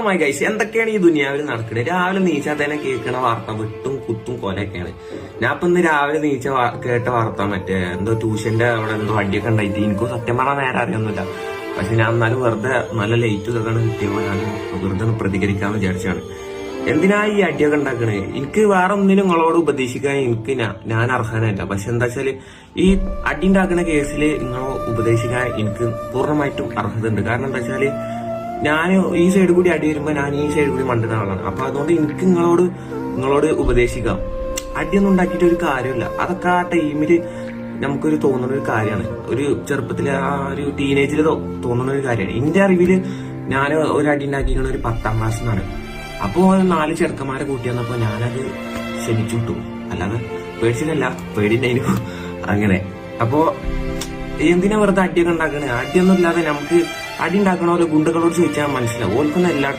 My guys, എന്തൊക്കെയാണ് ഈ ദുനിയാവിൽ നടക്കുന്നത്? രാവിലെ നീച്ചാൽ തന്നെ കേൾക്കണ വാർത്ത വെട്ടും കുത്തും കൊലയൊക്കെയാണ്. ഞാൻ ഇപ്പൊ ഇന്ന് രാവിലെ കേട്ട വാർത്ത മറ്റേ എന്തോ ട്യൂഷന്റെ അവിടെ എന്തോ അടിയൊക്കെ ഉണ്ടായിട്ട് എനിക്കും സത്യം പറഞ്ഞാൽ നേരെ അറിയൊന്നുമില്ല. പക്ഷെ ഞാൻ എന്നാലും വെറുതെ നല്ല ലേറ്റ് ഇതൊക്കെ കിട്ടിയപ്പോൾ ഞാൻ വെറുതെ പ്രതികരിക്കാന്ന് വിചാരിച്ചാണ്. എന്തിനാ ഈ അടിയൊക്കെ ഉണ്ടാക്കണേ? എനിക്ക് വേറെ ഒന്നിനും നിങ്ങളോട് ഉപദേശിക്കാൻ ഞാൻ അർഹനല്ല. പക്ഷെ എന്താ വെച്ചാല് ഈ അടി ഉണ്ടാക്കുന്ന കേസിൽ നിങ്ങളെ ഉപദേശിക്കാൻ എനിക്ക് പൂർണ്ണമായിട്ടും അർഹത ഉണ്ട്. കാരണം എന്താ വെച്ചാല് ഞാൻ ഈ സൈഡ് കൂടി അടി വരുമ്പോ ഞാൻ ഈ സൈഡ് കൂടി മണ്ടുന്ന ആളാണ്. അപ്പൊ അതുകൊണ്ട് എനിക്ക് നിങ്ങളോട് ഉപദേശിക്കാം. അടിയൊന്നും ഉണ്ടാക്കിയിട്ട് ഒരു കാര്യമില്ല. അതൊക്കെ ആ ടൈമില് നമുക്കൊരു തോന്നുന്ന ഒരു കാര്യമാണ്. ഒരു ചെറുപ്പത്തില് ആ ഒരു ടീനേജിൽ തോന്നുന്ന ഒരു കാര്യമാണ്. എന്റെ അറിവില് ഞാൻ ഒരു അടി ഉണ്ടാക്കിയിരിക്കുന്ന ഒരു 10ാം ക്ലാസ് എന്നാണ്. അപ്പോ 4 ചെറുക്കന്മാരെ കൂട്ടി വന്നപ്പോ ഞാനത് ക്ഷമിച്ചു വിട്ടു. അല്ലാതെ പേടിച്ചിട്ടല്ല, പേടിണ്ടായിരുന്നു അങ്ങനെ. അപ്പോ എന്തിനാ വെറുതെ അടിയൊക്കെ ഉണ്ടാക്കണേ? അടിയൊന്നും ഇല്ലാതെ നമുക്ക് അടി ഉണ്ടാക്കണ പോലെ ഗുണ്ടകളോട് ചോദിച്ചാൽ മനസ്സിലാവും. ഓൽക്കൊന്നും എല്ലാ